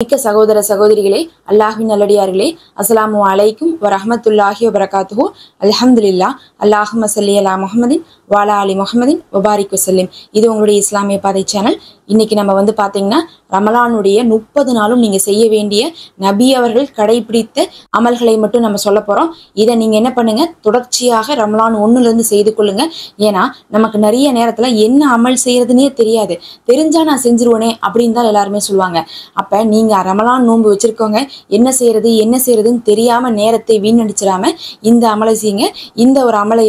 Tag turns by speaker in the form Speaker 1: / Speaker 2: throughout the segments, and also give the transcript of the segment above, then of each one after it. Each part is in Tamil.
Speaker 1: மிக்க சகோதர சகோதரிகளே, அல்லாஹ்வின் நல்லடியார்களே, அஸ்ஸலாமு அலைக்கும் வரஹ்மத்துல்லாஹி வபரகாத்துஹு. அல்ஹம்துலில்லாஹ். அல்லாஹும்ம ஸல்லி அலா முஹம்மதின் வஅலா ஆலி முஹம்மதின் வபாரிக் வஸல்லிம். இது உங்களுடைய இஸ்லாமிய பாதை சேனல். இன்னைக்கு நம்ம பார்த்தீங்கன்னா ரமலானுடைய 30 நாளும் நீங்க செய்ய வேண்டிய நபி அவர்கள் கடைபிடித்த அமல்களை மட்டும் நம்ம சொல்ல போறோம். இதை நீங்க என்ன பண்ணுங்க, தொடர்ச்சியாக ரமலான் 1லேருந்து செய்து கொள்ளுங்க. ஏன்னா நமக்கு நிறைய நேரத்துல என்ன அமல் செய்யறதுன்னே தெரியாது. தெரிஞ்சா நான் செஞ்சிருவேனே அப்படின்னு தான் எல்லாருமே சொல்லுவாங்க. அப்ப நீங்க ரமலான் நோன்பு வச்சிருக்கோங்க, என்ன செய்யறதுன்னு தெரியாம நேரத்தை வீணடிச்சிடாம இந்த அமலை செய்யுங்க. இந்த ஒரு அமலை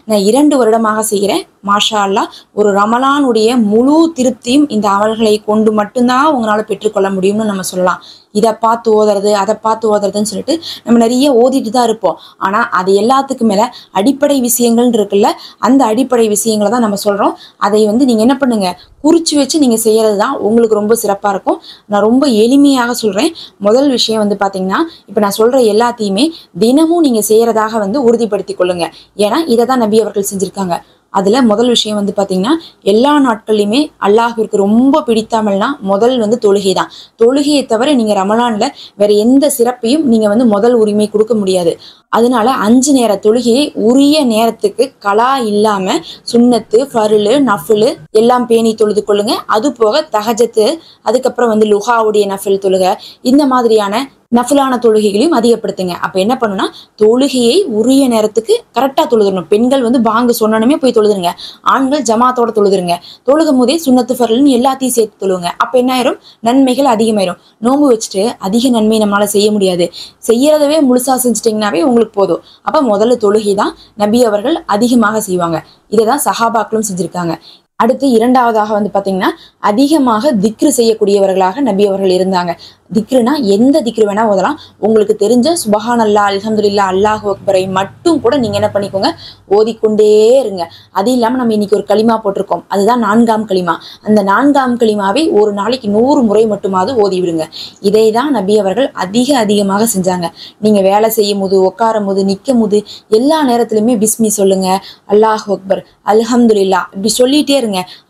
Speaker 1: நான் 2 வருடமாக செய்கிறேன். மாஷா அல்லாஹ். ஒரு ரமலானுடைய முழு திருப்தியும் இந்த அமல்களை கொண்டு மட்டும்தான் உங்களால பெற்றுக்கொள்ள முடியும்னு நம்ம சொல்லலாம். இதை பார்த்து ஓதுறது, அதை பார்த்து ஓதுறதுன்னு சொல்லிட்டு நம்ம நிறைய ஓதிட்டு தான் இருப்போம். ஆனா அது எல்லாத்துக்கும் மேல அடிப்படை விஷயங்கள் இருக்குல்ல, அந்த அடிப்படை விஷயங்களை தான் நம்ம சொல்றோம். அதை நீங்க என்ன பண்ணுங்க, குறிச்சு வச்சு நீங்க செய்யறது தான் உங்களுக்கு ரொம்ப சிறப்பா இருக்கும். நான் ரொம்ப எளிமையாக சொல்றேன். முதல் விஷயம் பாத்தீங்கன்னா, இப்ப நான் சொல்ற எல்லாத்தையுமே தினமும் நீங்க செய்யறதாக உறுதிப்படுத்தி கொள்ளுங்க. ஏன்னா இதை தான் நபி அவர்கள் செஞ்சிருக்காங்க. அதுல முதல் விஷயம் பாத்தீங்கன்னா, எல்லா நாட்கள்லையுமே அல்லாஹ்விற்கு ரொம்ப பிடித்தாமல்னா முதல் தொழுகை தான். தொழுகையை தவிர நீங்க ரமலான்ல வேற எந்த சிறப்பையும் நீங்க முதல் உரிமை கொடுக்க முடியாது. அதனால 5 நேர தொழுகையை உரிய நேரத்துக்கு கலா இல்லாம சுன்னத்து, ஃபர்லு, நஃபிலு எல்லாம் பேணி தொழுது கொள்ளுங்க. அது போக தஹஜத்து, அதுக்கப்புறம் லுஹாவுடைய நஃபில் தொழுகை, இந்த மாதிரியான நஃபிலான தொழுகைகளையும் அதிகப்படுத்துங்க. அப்ப என்ன பண்ணுனா, தொழுகையை உரிய நேரத்துக்கு கரெக்டா தொழுதுறணும். பெண்கள் பாங்கு சொன்னனுமே போய் தொழுதுருங்க. ஆண்கள் ஜமாத்தோட தொழுதுருங்க. தொழுகும் போதே சுன்னத்து, ஃபர்லுன்னு எல்லாத்தையும் சேர்த்து தொழுவுங்க. அப்ப என்ன ஆயிரும், நன்மைகள் அதிகமாயிரும். நோன்பு வச்சுட்டு அதிக நன்மை நம்மளால செய்ய முடியாது. செய்யறதவே முழுசா செஞ்சுட்டீங்கன்னாவே உங்களுக்கு போதும். அப்ப முதல்ல தொழுகை தான் நபி அவர்கள் அதிகமாக செய்வாங்க. இதைதான் சஹாபாக்களும் செஞ்சிருக்காங்க. அடுத்து இரண்டாவதாக பாத்தீங்கன்னா, அதிகமாக திக்ரு செய்யக்கூடியவர்களாக நபி அவர்கள் இருந்தாங்க. திக்ருனா எந்த திக்ரு வேணா ஓதலாம். உங்களுக்கு தெரிஞ்ச சுபஹானல்லாஹ், அல்ஹம்துலில்லாஹ், அல்லாஹு அக்பரை மட்டும் கூட நீங்க என்ன பண்ணிக்கோங்க, ஓதிக்கொண்டே இருங்க. அது இல்லாம நம்ம இன்னைக்கு ஒரு களிமா போட்டிருக்கோம், அதுதான் 4ஆம் களிமா. அந்த 4ஆம் களிமாவை ஒரு நாளைக்கு 100 முறை மட்டுமாவது ஓதி விடுங்க. இதை தான் நபி அவர்கள் அதிகமாக செஞ்சாங்க. நீங்க வேலை செய்யும் போது, உட்காரும் போது, நிற்கும் போது, எல்லா நேரத்திலுமே பிஸ்மி சொல்லுங்க, அல்லாஹு அக்பர், அல்ஹம்துலில்லாஹ் இப்படி சொல்லிட்டே இருங்க.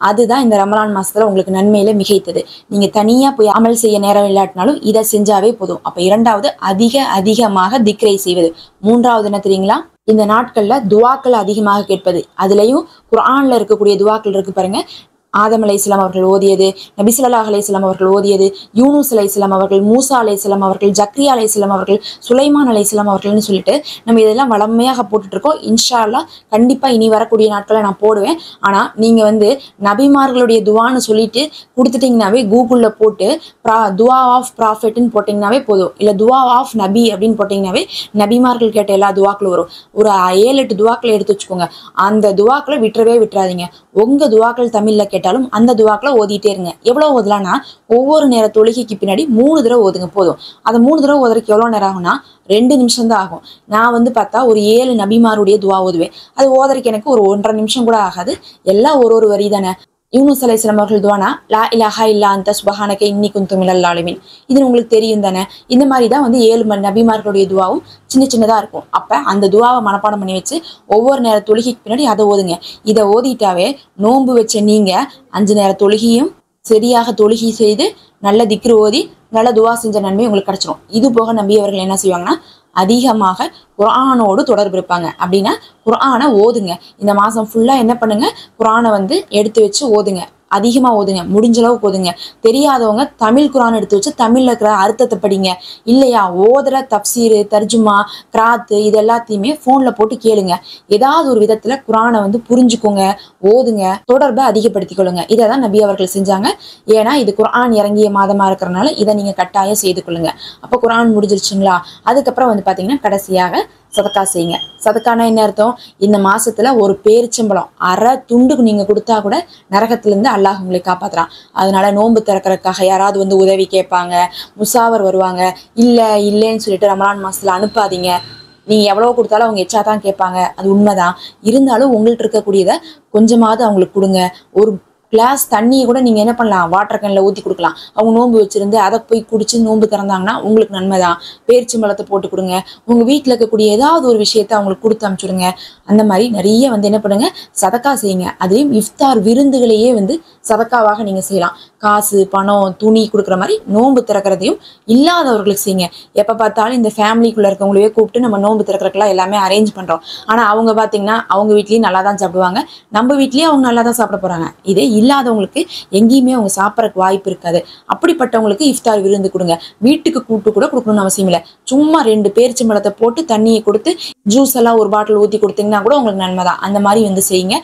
Speaker 1: அதுதான் இந்த ரமலான் மாசத்துல உங்களுக்கு நன்மையில மிகைத்தது. நீங்க தனியா போய் அமல் செய்ய நேரம் இல்லாட்டினாலும் இதை செஞ்சாவே போதும். அப்ப இரண்டாவது அதிகமாக திக்ரை செய்வது. மூன்றாவது என்ன தெரியுங்களா, இந்த நாட்கள்ல துவாக்கள் அதிகமாக கேட்பது. அதுலயும் குர்ஆன்ல இருக்கக்கூடிய துவாக்கள் இருக்கு பாருங்க. ஆதம் அலைஹிஸ்ஸலாம் அவர்கள் ஓதியது, நபி ஸல்லல்லாஹு அலைஹி வஸல்லம் அவர்கள் ஓதியது, யூனுஸ் அலைஹிஸ்ஸலாம் அவர்கள், மூசா அலைஹிஸ்ஸலாம் அவர்கள், ஜக்ரியா அலைஹிஸ்ஸலாம் அவர்கள், சுலைமான் அலைஹிஸ்ஸலாம் அவர்கள்னு சொல்லிட்டு நம்ம இதெல்லாம் வளமையாக போட்டுட்டு இருக்கோம். இன்ஷா அல்லாஹ் கண்டிப்பா இனி வரக்கூடிய நாட்களை நான் போடுவேன். ஆனா நீங்க நபிமார்களுடைய துவான்னு சொல்லிட்டு கொடுத்துட்டீங்கன்னாவே, கூகுள்ல போட்டு துவா ஆஃப் ப்ராஃபெட்னு போட்டீங்கன்னாவே போதும், இல்ல துவா ஆஃப் நபி அப்படின்னு போட்டீங்கன்னாவே நபிமார்கள் கேட்ட எல்லா துவாக்களும் வரும். ஒரு 7-8 துவாக்களை எடுத்து வச்சுக்கோங்க. அந்த துவாக்களை விட்டுறாதீங்க. உங்க துவாக்கள் தமிழ்ல கேட்டாலும் அந்த துவாக்களை ஓதிட்டே இருங்க. எவ்வளவு ஓதலாம்னா, ஒவ்வொரு நேர தொழுகைக்கு பின்னாடி 3 தடவை ஓதுங்க போதும். அதை 3 தடவை ஓதுறதுக்கு எவ்வளவு நேரம் ஆகும்னா 2 நிமிஷம் தான் ஆகும். நான் பார்த்தா ஒரு 7 நபிமாருடைய துவா ஓதுவேன். அது ஓதுறதுக்கு எனக்கு ஒரு 1.5 நிமிஷம் கூட ஆகாது. எல்லாம் ஒரு வரி தானே. யூனுஸ் அலைஹிஸ்ஸலாம் அவர்கள் துவானா லா இலாஹா இல்லா அன்த சுப்ஹானக இன்னி குன்து மினல் ஸாலிமீன். இது உங்களுக்கு தெரியும் தானே. இந்த மாதிரி தான் 7 நபிமார்களுடைய துவாவும் சின்னதா இருக்கும். அப்ப அந்த துவாவை மனப்பாடம் பண்ணி வச்சு ஒவ்வொரு நேர தொழுகைக்கு பின்னாடி அதை ஓதுங்க. இதை ஓதிட்டாவே நோன்பு வச்ச நீங்க 5 நேர தொழுகையும் சரியாக தொழுகை செய்து நல்ல திக்ரு ஓதி நல்ல துவா செஞ்ச நன்மை உங்களுக்கு கிடைச்சிடும். இது போக நபி அவர்கள் என்ன செய்வாங்கன்னா, அதிகமாக குர்ஆனோடு தொடர்பு இருப்பாங்க. அப்படின்னா குர்ஆனை ஓதுங்க. இந்த மாசம் ஃபுல்லா என்ன பண்ணுங்க, குர்ஆனை எடுத்து வச்சு ஓதுங்க. அதிகமா ஓதுங்க, முடிஞ்ச அளவுக்கு ஓதுங்க. தெரியாதவங்க தமிழ் குர்ஆன் எடுத்து வச்சு தமிழ்ல இருக்கிற அர்த்தத்தை படிங்க. இல்லையா, ஓதுற தப்சீரு, தர்ஜுமா, கிராத்து இது எல்லாத்தையுமே போன்ல போட்டு கேளுங்க. ஏதாவது ஒரு விதத்துல குர்ஆனை புரிஞ்சுக்கோங்க, ஓதுங்க, தொடர்பை அதிகப்படுத்திக் கொள்ளுங்க. இதை தான் நபி அவர்கள் செஞ்சாங்க. ஏன்னா இது குர்ஆன் இறங்கிய மாதமா இருக்கிறனால இதை நீங்க கட்டாயம் செய்து கொள்ளுங்க. அப்ப குர்ஆன் முடிஞ்சிருச்சுங்களா, அதுக்கப்புறம் பாத்தீங்கன்னா கடைசியாக சதக்கா செய்யுங்க. சதக்கானா என்ன அர்த்தம், இந்த மாசத்துல ஒரு பேரிச்சம்பழம் அரை துண்டுக்கு நீங்க கொடுத்தா கூட நரகத்திலிருந்து அல்லாஹ் உங்களை காப்பாத்துறான். அதனால நோன்பு திறக்கிறதுக்காக யாராவது உதவி கேட்பாங்க, முசாவர் வருவாங்க, இல்லைன்னு சொல்லிட்டு ரமலான் மாசத்துல அனுப்பாதீங்க. நீங்க எவ்வளவு கொடுத்தாலும் அவங்க எச்சாதான் கேட்பாங்க, அது உண்மைதான். இருந்தாலும் உங்கள்ட்ட இருக்கக்கூடியதை கொஞ்சமாவது அவங்களுக்கு கொடுங்க. ஒரு கிளாஸ் தண்ணியை கூட நீங்கள் என்ன பண்ணலாம், வாட்டர் கேனில் ஊற்றி கொடுக்கலாம். அவங்க நோன்பு வச்சுருந்து அதை போய் குடிச்சு நோன்பு திறந்தாங்கன்னா உங்களுக்கு நன்மை தான். பேரிச்சம்பழத்தை போட்டு கொடுங்க. உங்கள் வீட்டில் இருக்கக்கூடிய ஏதாவது ஒரு விஷயத்த அவங்களுக்கு கொடுத்து அனுப்பிச்சுடுங்க. அந்த மாதிரி நிறைய என்ன பண்ணுங்க, சதக்கா செய்யுங்க. அதுலேயும் இஃப்தார் விருந்துகளையே சதக்காவாக நீங்கள் செய்யலாம். காசு, பணம், துணி கொடுக்குற மாதிரி நோன்பு திறக்கிறதையும் இல்லாதவர்களுக்கு செய்யுங்க. எப்போ பார்த்தாலும் இந்த ஃபேமிலிக்குள்ளே இருக்கவங்களையே கூப்பிட்டு நம்ம நோன்பு திறக்கிறதுக்கெல்லாம் எல்லாமே அரேஞ்ச் பண்ணுறோம். ஆனால் அவங்க பார்த்தீங்கன்னா அவங்க வீட்லேயும் நல்லா தான் சாப்பிடுவாங்க, நம்ம வீட்லேயும் அவங்க நல்லா தான் சாப்பிட போகிறாங்க. இதே இல்லாதவங்களுக்கு எங்கேயுமே அவங்க சாப்பிட்றதுக்கு வாய்ப்பு இருக்காது. அப்படிப்பட்டவங்களுக்கு இஃப்தார் விருந்து கொடுங்க. வீட்டுக்கு கூட்டு கூட கொடுக்கணும்னு அவசியம் இல்லை. சும்மா 2 பேரிச்சம்பழத்தை போட்டு தண்ணியை கொடுத்து ஜூஸ் எல்லாம் ஒரு பாட்டில் ஊற்றி கொடுத்தீங்கன்னா கூட உங்களுக்கு நன்மை தான். அந்த மாதிரி செய்யுங்க.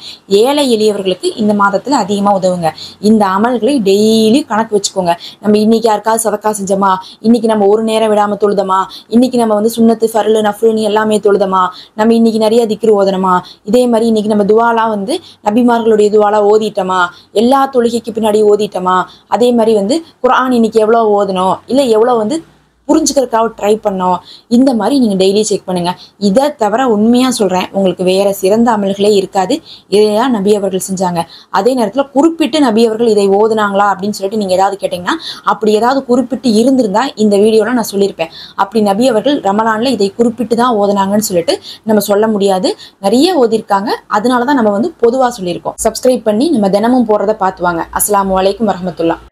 Speaker 1: ஏழை எளியவர்களுக்கு இந்த மாதத்தில் அதிகமாக உதவுங்க. இந்த அமல்களை டெய்லி கணக்கு வச்சுக்கோங்க. நம்ம இன்னைக்கு யாருக்காவது சதக்கா செஞ்சோமா, இன்னைக்கு நம்ம ஒரு நேரம் விடாமல் தொழுதமா, இன்னைக்கு நம்ம சுன்னத்து, ஃபர்லு, நஃப்லுன்னு எல்லாமே தொழுதமா, நம்ம இன்னைக்கு நிறைய திக்ரு ஓதனமா, இதே மாதிரி இன்னைக்கு நம்ம துவாலாம் நபிமார்களுடைய துவாலாம் ஓதிட்டோமா, எல்லா தொழுகைக்கு பின்னாடி ஓதிட்டோமா, அதே மாதிரி குர்ஆன் இன்னைக்கு எவ்வளோ ஓதணும், இல்லை எவ்வளோ புரிஞ்சுக்கிறதுக்காக ட்ரை பண்ணோம். இந்த மாதிரி நீங்கள் டெய்லி செக் பண்ணுங்கள். இதை தவிர உண்மையாக சொல்கிறேன், உங்களுக்கு வேறு சிறந்த அமல்களே இருக்காது. இதைதான் நபி அவர்கள் செஞ்சாங்க. அதே நேரத்தில் குறிப்பிட்டு நபி அவர்கள் இதை ஓதுனாங்களா அப்படின்னு சொல்லிட்டு நீங்கள் ஏதாவது கேட்டிங்கன்னா, அப்படி ஏதாவது குறிப்பிட்டு இருந்திருந்தா இந்த வீடியோவில் நான் சொல்லியிருப்பேன். அப்படி நபி அவர்கள் ரமலானில் இதை குறிப்பிட்டு தான் ஓதுனாங்கன்னு சொல்லிட்டு நம்ம சொல்ல முடியாது. நிறைய ஓதிருக்காங்க. அதனால தான் நம்ம பொதுவாக சொல்லியிருக்கோம். சப்ஸ்கிரைப் பண்ணி நம்ம தினமும் போடுறத பார்த்துவாங்க. அஸ்ஸலாமு அலைக்கும் வரஹ்மத்துல்லாஹ்.